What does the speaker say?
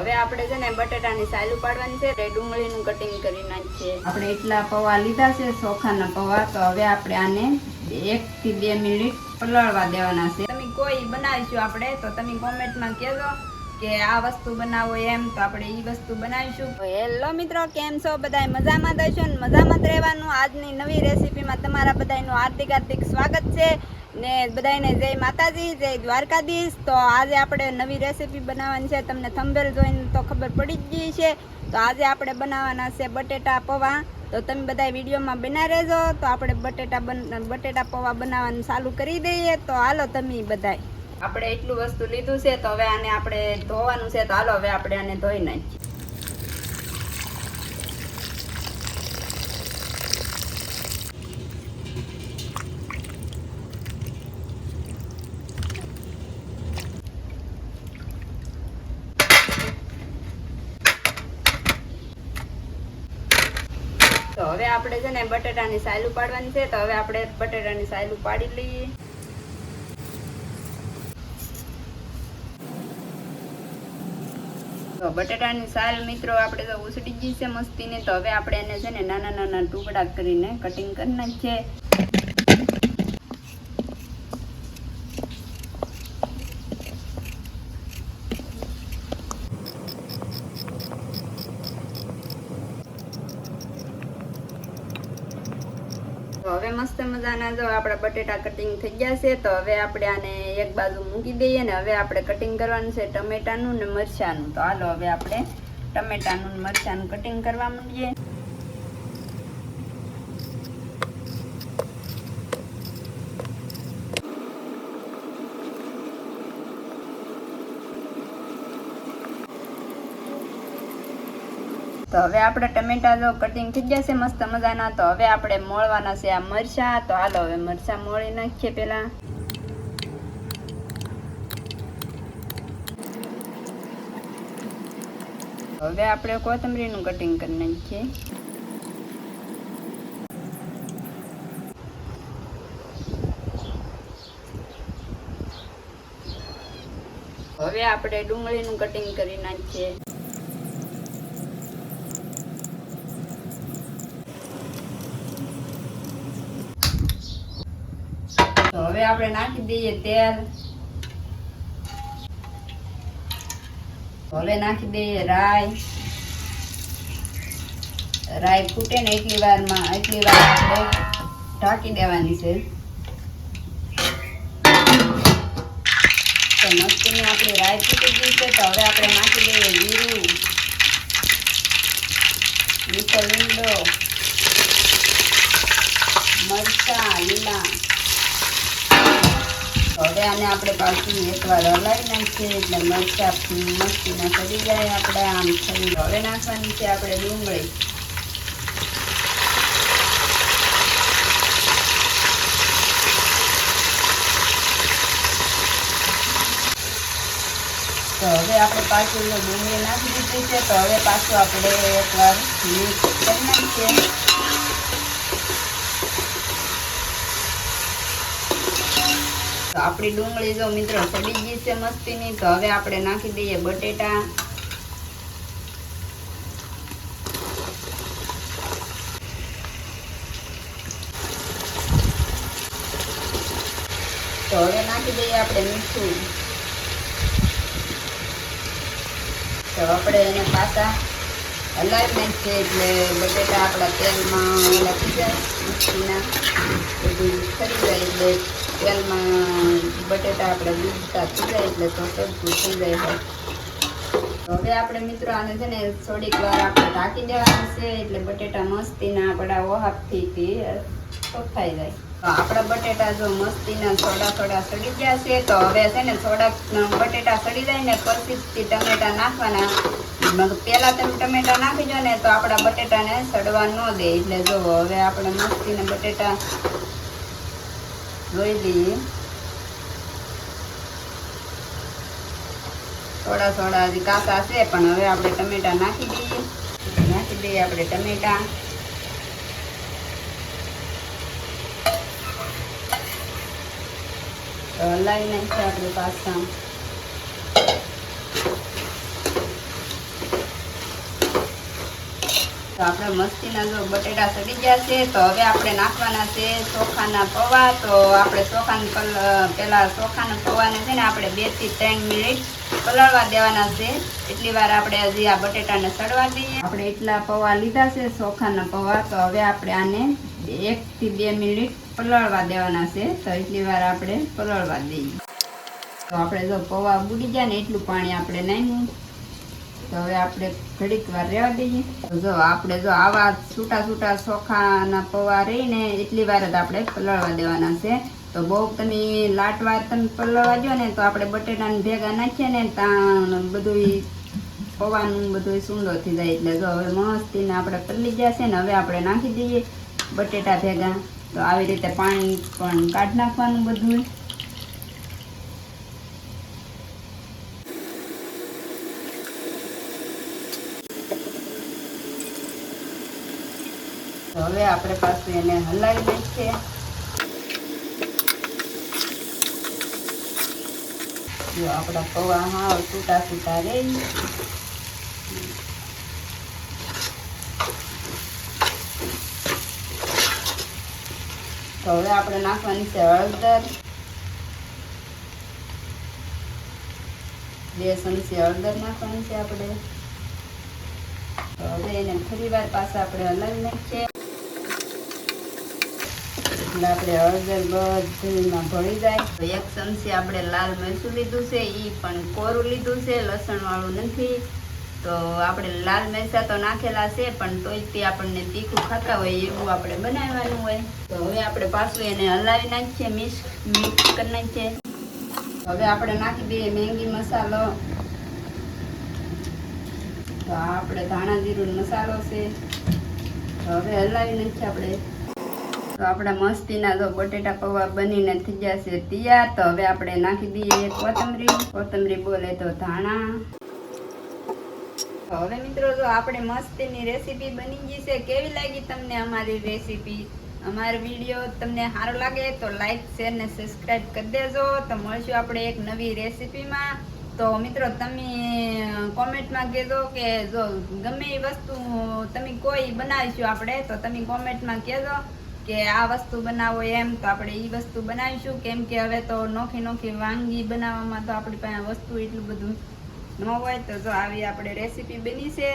હવે આપણે છે ને બટેટાની સાલ ઉપાડવાની છે એટલે ડુંગળીનું કટિંગ કરી નાખીએ. આપણે એટલા પૌવા લીધા છે, ચોખાના પૌવા. તો હવે આપણે આને 1 થી 2 મિનિટ પલળવા દેવાના છે. તમે કોઈ બનાવીશું આપણે તો તમે કોમેન્ટમાં કહેજો કે આ વસ્તુ બનાવો એમ, તો આપણે ઈ વસ્તુ બનાવીશું. હેલો મિત્રો, કેમ છો બધા? મજામાં જ હશો ને? મજામાં જ રહેવાનું. આજની નવી રેસીપીમાં તમારા બધાનું હાર્દિક સ્વાગત છે ને. બધાને જય માતાજી, જય દ્વારકાધીશ. તો આજે આપણે નવી રેસીપી બનાવવાની છે. તમને થંબનેલ જોઈને તો ખબર પડી જ ગઈ છે. તો આજે આપણે બનાવવાના છે બટેટા પૌવા. તો તમે બધા વિડીયોમાં બના રહેજો. તો આપણે બટેટા પૌવા બનાવવાનું ચાલુ કરી દઈએ. તો હાલો તમે બધા. આપણે એટલું વસ્તુ લીધું છે તો હવે આને આપણે ધોવાનું છે. તો હાલો હવે આપણે આને ધોઈ નાખીએ. તો હવે આપણે છે ને બટેટાની સાલ ઉપાડવાની છે. તો હવે આપણે બટેટાની સાલ ઉપાડી લઈએ. તો બટેટાની સાલ મિત્રો આપણે તો ઉસળી ગઈ છે મસ્તીને. તો હવે આપણે એને છે ને નાના નાના ટુકડા કરીને કટિંગ કરી નાખીએ. તો હવે મસ્ત મજાના જો આપણા બટેટા કટિંગ થઈ ગયા છે. તો હવે આપણે આને એક બાજુ મૂકી દઈએ ને હવે આપણે કટિંગ કરવાનું છે ટમેટાનું ને મરચાંનું. તો હાલો હવે આપણે ટમેટાનું ને મરચાંનું કટિંગ કરવા માંડીએ. તો હવે આપણે ટમેટા જો કટિંગ થઈ ગયા છે મસ્ત મજાના. તો હવે આપણે મોળવાના છે આ મરચાં. તો હાલો હવે મરચાં મોળી નાખીએ પેલા. હવે આપણે કોથમરીનું કટિંગ કરી નાખીએ. હવે આપણે ડુંગળીનું કટિંગ કરી નાખીએ. તો હવે આપણે નાખી દઈએ તેલ. હવે નાખી દઈએ રાઈ. રાઈ ફૂટે ને એટલી વાર આપણે ઢાંકી દેવાની છે. તો મસ્તીની આપણી રાઈ ફૂટી ગઈ છે. તો હવે આપણે નાખી દઈએ જીરું, મીઠો લીમડો, મરચાં લીલા. હવે આને આપણે પાછું એકવાર હલાવી નાખીએ એટલે મરચાં મસ્તીના સડી જાય. આપણે આમ થઈ હવે નાખવાની છે આપણે ડુંગળી. તો હવે આપણે પાછું ડુંગળી નાખી દીધી છે. તો હવે પાછું આપણે એકવાર મિક્સ કરી નાખીએ. તો આપણી ડુંગળી જો મિત્રો સડી ગઈ છે મસ્તીની. તો હવે આપણે નાખી દઈએ બટેટા. તો હવે નાખી દઈએ આપણે મીઠું. તો આપણે એને પાછા હલાવી નાખીએ એટલે બટેટા આપણા તેલમાં લખી જાય મસ્તીના બધું ખરી જાય. એટલે તેલમાં બટેટા આપણે દૂધતા થઈ જાય એટલે તો સરખું થઈ જાય. તો હવે આપણે મિત્રો આને છે ને થોડીક વાર આપણે ઢાંકી દેવાનું છે એટલે બટેટા મસ્તીના આપણા ઓહાપથી સોખાઈ જાય. તો આપણા બટેટા જો મસ્તીના થોડા સડી ગયા છે. તો હવે છે ને થોડાક બટેટા સડી જાય ને પછી ટમેટા નાખવાના. પેલા તમે ટમેટા નાખી દો ને તો આપણા બટેટાને સડવા ન દે. એટલે જો હવે આપણે મસ્તીના બટેટા ધોઈ દઈએ. થોડા હજી કાચા છે પણ હવે આપણે ટમેટા નાખી દઈએ આપણે ટમેટા. તો હલાવી નાખીએ આપણે પાછા. તો આપણે મસ્તીના જો બટેટા સડી ગયા છે તો હવે આપણે નાખવાના છે ચોખાના પૌવા. તો આપણે પહેલા ચોખાના પૌવાને છે ને આપણે 2 થી 3 મિનિટ પલાળવા દેવાના છે. એટલી વાર આપણે હજી આ બટેટાને સડવા દઈએ. આપણે એટલા પૌવા લીધા છે ચોખાના પૌવા. તો હવે આપણે આને 1 થી 2 મિનિટ પલાળવા દેવાના છે. તો એટલી વાર આપણે પલાળવા દઈએ. તો આપણે જો પૌવા બુડી જાય ને એટલું પાણી આપણે નાખ્યું. તો હવે આપણે ઘડીક વાર રહેવા દઈએ. તો જો આપણે જો આવા છૂટા ચોખાના પૌવા રહીને એટલી વાર જ આપણે પલાળવા દેવાના છે. તો બહુ તમે લાટવાર તમે પલાળવા દો ને તો આપણે બટેટાને ભેગા નાખીએ ને ત્યાં બધું પૌવાનું બધું સૂંદો થઈ જાય. એટલે જો હવે મસ્તીને આપણે પલળી ગયા છે ને હવે આપણે નાખી દઈએ બટેટા ભેગા. તો આવી રીતે પાણી પણ કાઢી નાખવાનું બધું. તો હવે આપણે પાછું એને હલાવી નાખીએ. જો આપણા પૌવા હાવ છૂટા રહી. તો હવે આપણે નાખવાની છે હળદર. 2 ચમચી હળદર નાખવાની છે આપણે. તો હવે એને ફરી વાર પાછા આપણે હલાવી નાખીએ. એટલે આપણે હળદર બધીમાં ભળી જાય. તો 1 ચમચી આપણે લાલ મરચું લીધું છે, એ પણ કોરું લીધું છે, લસણ વાળું નથી. તો આપણે લાલ મરચાં તો નાખેલા છે પણ તોય તે આપણને તીખું ખાતા હોય એવું આપણે બનાવવાનું હોય. તો હવે આપણે પાછું એને હલાવી નાખીએ, મિક્સ કરી નાખીએ. હવે આપણે નાખી દઈએ મેંગી મસાલો. તો આપણે ધાણા જીરું મસાલો છે. તો હવે હલાવી નાખીએ આપણે. તો આપણા મસ્તીના જો બટેટા પૌવા બનીને થઈ ગયા છે તૈયાર. તો હવે આપણે નાખી દઈએ કોથમરી બોલે તો ધાણા. તો હવે મિત્રો જો આપણે મસ્તીની રેસીપી બની ગઈ છે. કેવી લાગી તમને અમારી રેસીપી? અમારો વિડીયો તમને સારો લાગે તો લાઈક શેર ને સબસ્ક્રાઈબ કરી દેજો. તો મળશું આપણે એક નવી રેસીપીમાં. તો મિત્રો તમે કોમેન્ટમાં કહેજો કે જો ગમે એ વસ્તુ તમે કોઈ બનાવીશું આપણે તો તમે કોમેન્ટમાં કહેજો કે આ વસ્તુ બનાવો એમ. તો આપણે એ વસ્તુ બનાવીશું. કેમ કે હવે તો નોખી વાનગી બનાવવામાં તો આપણી પાસે વસ્તુ એટલું બધું ન હોય. તો જો આવી આપણે રેસીપી બની છે.